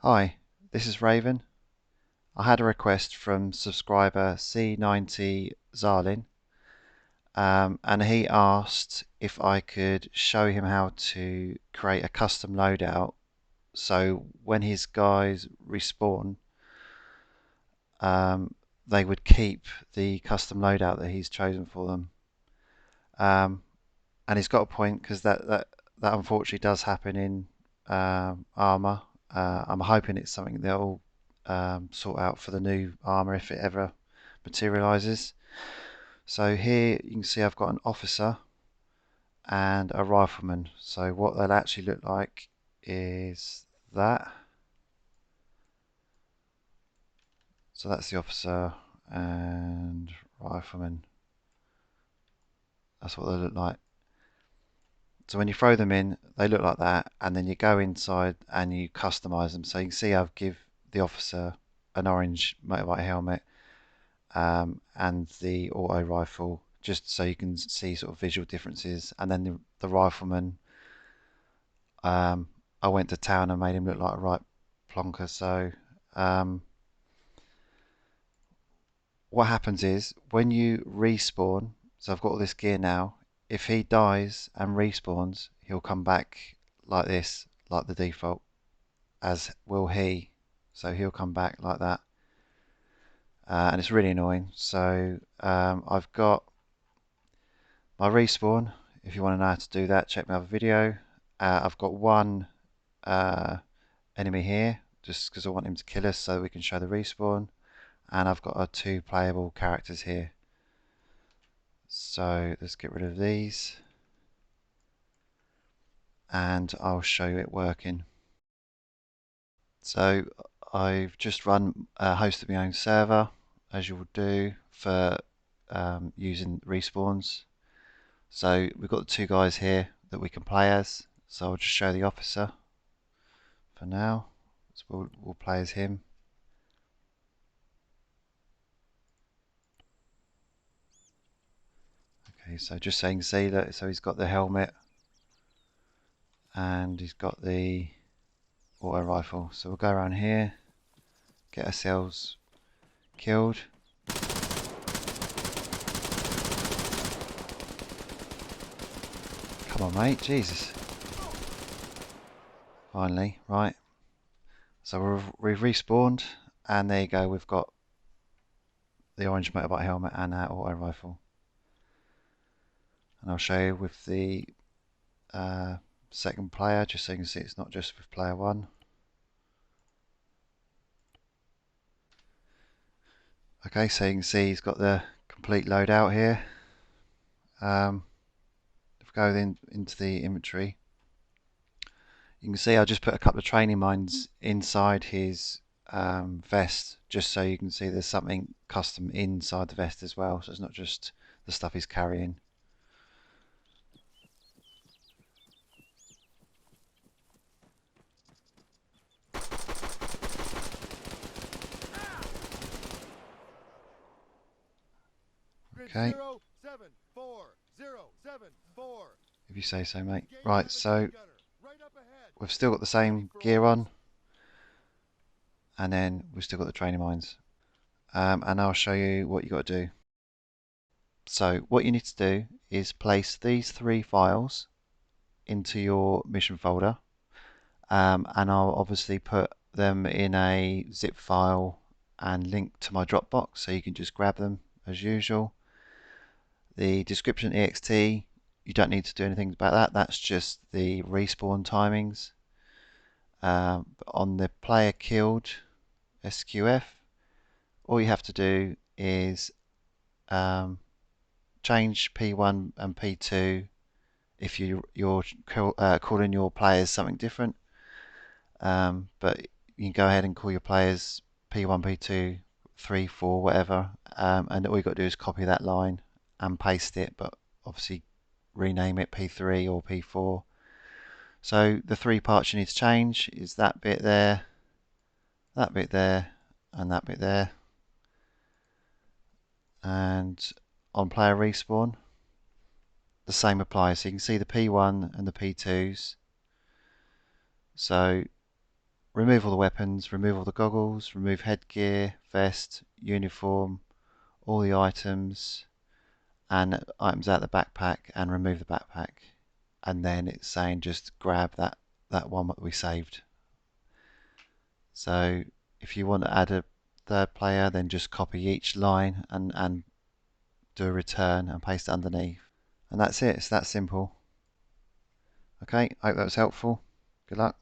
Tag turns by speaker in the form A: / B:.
A: Hi, this is Raven. I had a request from subscriber C90 Zarlin, and he asked if I could show him how to create a custom loadout so when his guys respawn, um, they would keep the custom loadout that he's chosen for them. And he's got a point because that unfortunately does happen in Arma. I'm hoping it's something they'll sort out for the new Arma if it ever materializes. So here you can see I've got an officer and a rifleman. So what they'll actually look like is that. So that's the officer and rifleman. That's what they look like. So when you throw them in, they look like that, and then you go inside and you customize them. So you can see I've give the officer an orange motorbike helmet and the auto rifle, just so you can see sort of visual differences. And then the rifleman, I went to town and made him look like a right plonker. So what happens is when you respawn, so I've got all this gear now, if he dies and respawns, he'll come back like this, like the default, as will he. So he'll come back like that. And it's really annoying. So I've got my respawn. If you want to know how to do that, check my other video. I've got one enemy here, just because I want him to kill us so we can show the respawn. And I've got our two playable characters here. So let's get rid of these. And I'll show you it working. So I've just hosted my own server, as you would do for using respawns. So we've got the two guys here that we can play as. So I'll just show the officer for now. So we'll play as him. Okay, so just so you can see that, so he's got the helmet and he's got the auto rifle. So we'll go around here, get ourselves killed. Come on, mate, Jesus. Finally, right. So we've respawned, and there you go, we've got the orange motorbike helmet and our auto rifle. And I'll show you with the second player, just so you can see it's not just with player one. Okay, so you can see he's got the complete loadout here. If we go into the inventory, you can see I just put a couple of training mines inside his vest, just so you can see there's something custom inside the vest as well, so it's not just the stuff he's carrying. Okay.
B: 074,
A: If you say so, mate. Right, so we've still got the same gear on, and then we've still got the training mines. And I'll show you what you got to do. So what you need to do is place these three files into your mission folder, and I'll obviously put them in a zip file and link to my Dropbox, so you can just grab them as usual. The description ext, you don't need to do anything about that. That's just the respawn timings. On the player killed SQF, all you have to do is change P1 and P2 if you're calling your players something different. But you can go ahead and call your players P1, P2, 3, 4, whatever, and all you've got to do is copy that line and paste it, but obviously rename it P3 or P4. So the three parts you need to change is that bit there, and that bit there. And on player respawn, the same applies. So you can see the P1 and the P2s. So remove all the weapons, remove all the goggles, remove headgear, vest, uniform, all the items, and items out of the backpack, and remove the backpack. And then it's saying just grab that one that we saved. So if you want to add a third player, then just copy each line and do a return and paste it underneath. And that's it. It's that simple. Okay, I hope that was helpful. Good luck.